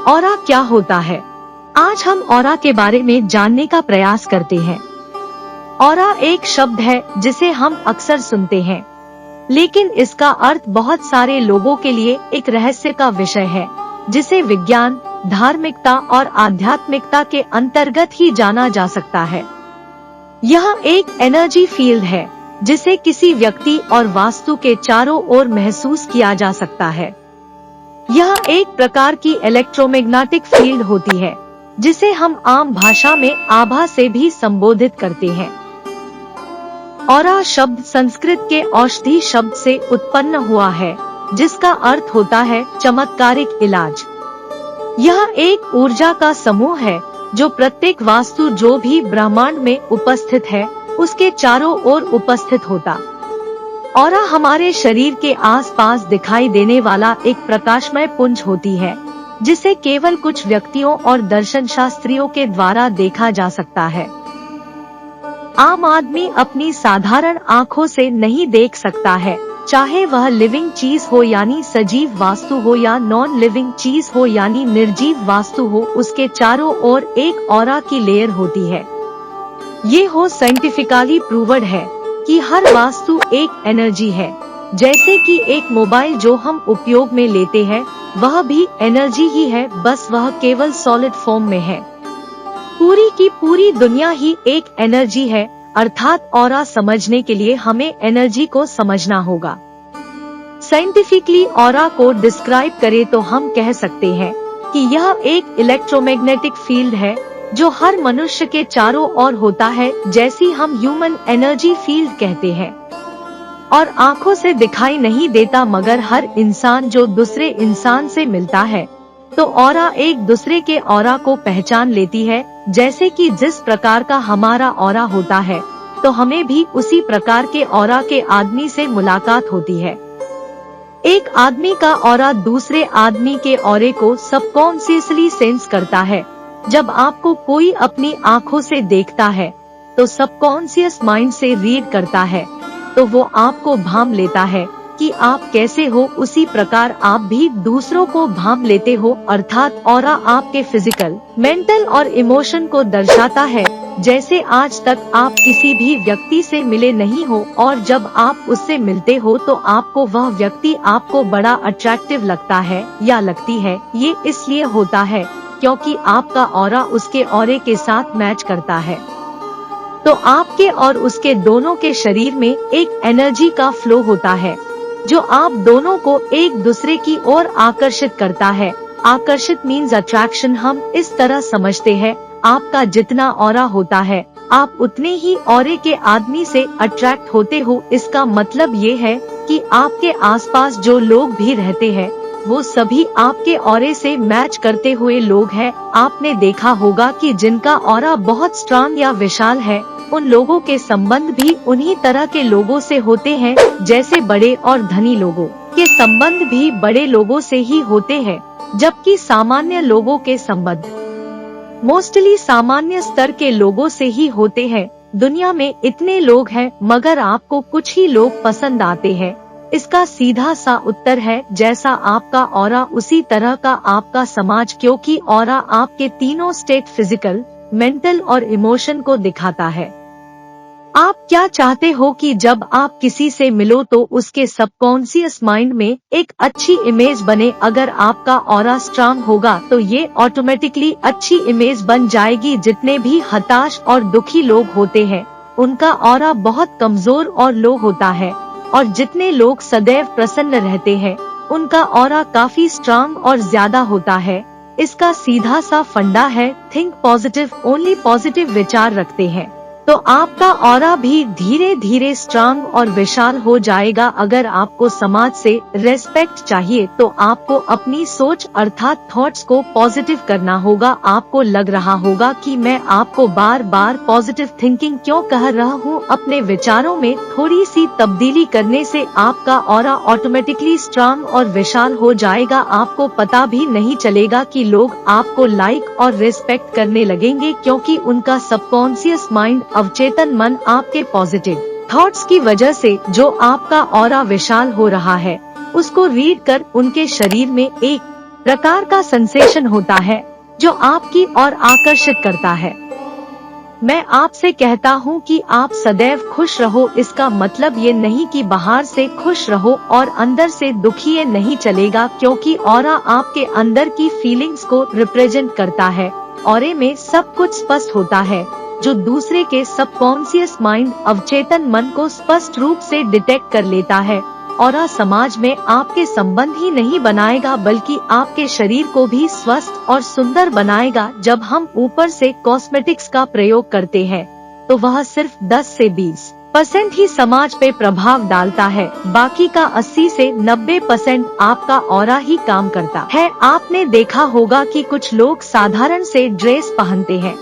Aura क्या होता है? आज हम ऑरा के बारे में जानने का प्रयास करते हैं। ऑरा एक शब्द है जिसे हम अक्सर सुनते हैं, लेकिन इसका अर्थ बहुत सारे लोगों के लिए एक रहस्य का विषय है, जिसे विज्ञान, धार्मिकता और आध्यात्मिकता के अंतर्गत ही जाना जा सकता है। यह एक एनर्जी फील्ड है जिसे किसी व्यक्ति और वास्तु के चारों ओर महसूस किया जा सकता है। यह एक प्रकार की इलेक्ट्रोमैग्नेटिक फील्ड होती है, जिसे हम आम भाषा में आभा से भी संबोधित करते हैं। ऑरा शब्द संस्कृत के औषधि शब्द से उत्पन्न हुआ है, जिसका अर्थ होता है चमत्कारिक इलाज। यह एक ऊर्जा का समूह है जो प्रत्येक वास्तु जो भी ब्रह्मांड में उपस्थित है उसके चारों ओर उपस्थित होता। ऑरा हमारे शरीर के आसपास दिखाई देने वाला एक प्रकाशमय पुंज होती है, जिसे केवल कुछ व्यक्तियों और दर्शन शास्त्रियों के द्वारा देखा जा सकता है। आम आदमी अपनी साधारण आँखों से नहीं देख सकता है, चाहे वह लिविंग चीज हो यानी सजीव वास्तु हो या नॉन लिविंग चीज हो यानी निर्जीव वास्तु हो, उसके चारों ओर एक ऑरा की लेयर होती है। ये हो साइंटिफिकली प्रूव्ड है कि हर वास्तु एक एनर्जी है। जैसे कि एक मोबाइल जो हम उपयोग में लेते हैं वह भी एनर्जी ही है, बस वह केवल सॉलिड फॉर्म में है। पूरी की पूरी दुनिया ही एक एनर्जी है, अर्थात ऑरा समझने के लिए हमें एनर्जी को समझना होगा। साइंटिफिकली ऑरा को डिस्क्राइब करें तो हम कह सकते हैं कि यह एक इलेक्ट्रोमैग्नेटिक फील्ड है जो हर मनुष्य के चारों ओर होता है, जैसी हम ह्यूमन एनर्जी फील्ड कहते हैं, और आँखों से दिखाई नहीं देता, मगर हर इंसान जो दूसरे इंसान से मिलता है तो ऑरा एक दूसरे के ऑरा को पहचान लेती है। जैसे कि जिस प्रकार का हमारा ऑरा होता है तो हमें भी उसी प्रकार के ऑरा के आदमी से मुलाकात होती है। एक आदमी का ऑरा दूसरे आदमी के ऑरे को सबकॉन्शियसली सेंस करता है। जब आपको कोई अपनी आँखों से देखता है तो सबकॉन्शियस माइंड से रीड करता है, तो वो आपको भांप लेता है कि आप कैसे हो, उसी प्रकार आप भी दूसरों को भांप लेते हो। अर्थात ऑरा आपके फिजिकल, मेंटल और इमोशन को दर्शाता है। जैसे आज तक आप किसी भी व्यक्ति से मिले नहीं हो और जब आप उससे मिलते हो तो आपको वह व्यक्ति आपको बड़ा अट्रैक्टिव लगता है या लगती है। ये इसलिए होता है क्योंकि आपका ऑरा उसके ऑरे के साथ मैच करता है। तो आपके और उसके दोनों के शरीर में एक एनर्जी का फ्लो होता है जो आप दोनों को एक दूसरे की ओर आकर्षित करता है। आकर्षित मीन्स अट्रैक्शन। हम इस तरह समझते हैं, आपका जितना ऑरा होता है आप उतने ही ऑरे के आदमी से अट्रैक्ट होते हो। इसका मतलब ये है कि आपके आसपास जो लोग भी रहते हैं वो सभी आपके ऑरे से मैच करते हुए लोग हैं। आपने देखा होगा कि जिनका ऑरा बहुत स्ट्रांग या विशाल है उन लोगों के संबंध भी उन्हीं तरह के लोगों से होते हैं, जैसे बड़े और धनी लोगों के संबंध भी बड़े लोगों से ही होते हैं, जबकि सामान्य लोगों के संबंध मोस्टली सामान्य स्तर के लोगों से ही होते हैं। दुनिया में इतने लोग हैं मगर आपको कुछ ही लोग पसंद आते हैं। इसका सीधा सा उत्तर है, जैसा आपका ऑरा उसी तरह का आपका समाज, क्योंकि ऑरा आपके तीनों स्टेट फिजिकल, मेंटल और इमोशन को दिखाता है। आप क्या चाहते हो कि जब आप किसी से मिलो तो उसके सबकॉन्शियस माइंड में एक अच्छी इमेज बने। अगर आपका ऑरा स्ट्रांग होगा तो ये ऑटोमेटिकली अच्छी इमेज बन जाएगी। जितने भी हताश और दुखी लोग होते हैं उनका ऑरा बहुत कमजोर और लो होता है, और जितने लोग सदैव प्रसन्न रहते हैं उनका ऑरा काफी स्ट्रांग और ज्यादा होता है। इसका सीधा सा फंडा है, थिंक पॉजिटिव, ओनली पॉजिटिव विचार रखते हैं तो आपका ऑरा भी धीरे धीरे स्ट्रांग और विशाल हो जाएगा। अगर आपको समाज से रेस्पेक्ट चाहिए तो आपको अपनी सोच अर्थात थॉट्स को पॉजिटिव करना होगा। आपको लग रहा होगा कि मैं आपको बार बार पॉजिटिव थिंकिंग क्यों कह रहा हूँ। अपने विचारों में थोड़ी सी तब्दीली करने से आपका ऑरा ऑटोमेटिकली स्ट्रांग और विशाल हो जाएगा। आपको पता भी नहीं चलेगा कि लोग आपको लाइक और रिस्पेक्ट करने लगेंगे, क्योंकि उनका सबकॉन्शियस माइंड, अवचेतन मन आपके पॉजिटिव थॉट्स की वजह से जो आपका ऑरा विशाल हो रहा है उसको रीड कर उनके शरीर में एक प्रकार का सेंसेशन होता है जो आपकी ओर आकर्षित करता है। मैं आपसे कहता हूँ कि आप सदैव खुश रहो। इसका मतलब ये नहीं कि बाहर से खुश रहो और अंदर से दुखी ये नहीं चलेगा, क्योंकि ऑरा आपके अंदर की फीलिंग्स को रिप्रेजेंट करता है। ऑरे में सब कुछ स्पष्ट होता है जो दूसरे के सबकॉन्शियस माइंड अवचेतन मन को स्पष्ट रूप से डिटेक्ट कर लेता है। ऑरा समाज में आपके संबंध ही नहीं बनाएगा बल्कि आपके शरीर को भी स्वस्थ और सुंदर बनाएगा। जब हम ऊपर से कॉस्मेटिक्स का प्रयोग करते हैं तो वह सिर्फ 10 से 20% ही समाज पे प्रभाव डालता है, बाकी का 80 से 90% आपका ऑरा ही काम करता है। आपने देखा होगा कि कुछ लोग साधारण से ड्रेस पहनते हैं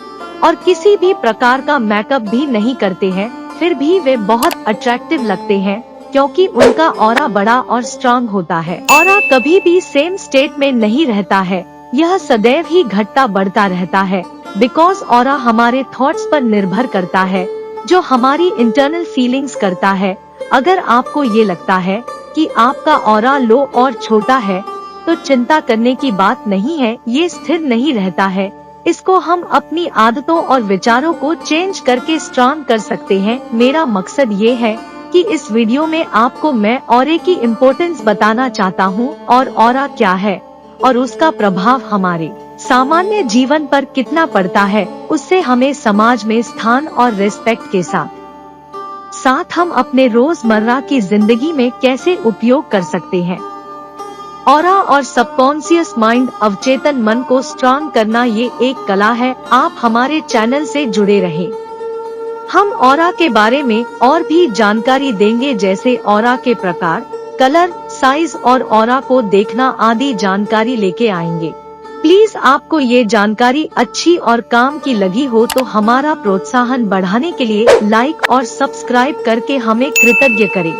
और किसी भी प्रकार का मेकअप भी नहीं करते हैं, फिर भी वे बहुत अट्रैक्टिव लगते हैं क्योंकि उनका ऑरा बड़ा और स्ट्रांग होता है। ऑरा कभी भी सेम स्टेट में नहीं रहता है, यह सदैव ही घटता बढ़ता रहता है। बिकॉज ऑरा हमारे थॉट्स पर निर्भर करता है जो हमारी इंटरनल फीलिंग्स करता है। अगर आपको ये लगता है कि आपका ऑरा लो और छोटा है तो चिंता करने की बात नहीं है, ये स्थिर नहीं रहता है। इसको हम अपनी आदतों और विचारों को चेंज करके स्ट्रांग कर सकते हैं। मेरा मकसद ये है कि इस वीडियो में आपको मैं ऑरे की इम्पोर्टेंस बताना चाहता हूँ और ऑरा क्या है और उसका प्रभाव हमारे सामान्य जीवन पर कितना पड़ता है। उससे हमें समाज में स्थान और रिस्पेक्ट के साथ हम अपने रोजमर्रा की जिंदगी में कैसे उपयोग कर सकते हैं। ऑरा और सबकॉन्शियस माइंड अवचेतन मन को स्ट्रांग करना ये एक कला है। आप हमारे चैनल से जुड़े रहें। हम ऑरा के बारे में और भी जानकारी देंगे, जैसे ऑरा के प्रकार, कलर, साइज और ऑरा को देखना आदि जानकारी लेके आएंगे। प्लीज आपको ये जानकारी अच्छी और काम की लगी हो तो हमारा प्रोत्साहन बढ़ाने के लिए लाइक और सब्सक्राइब करके हमें कृतज्ञ करें।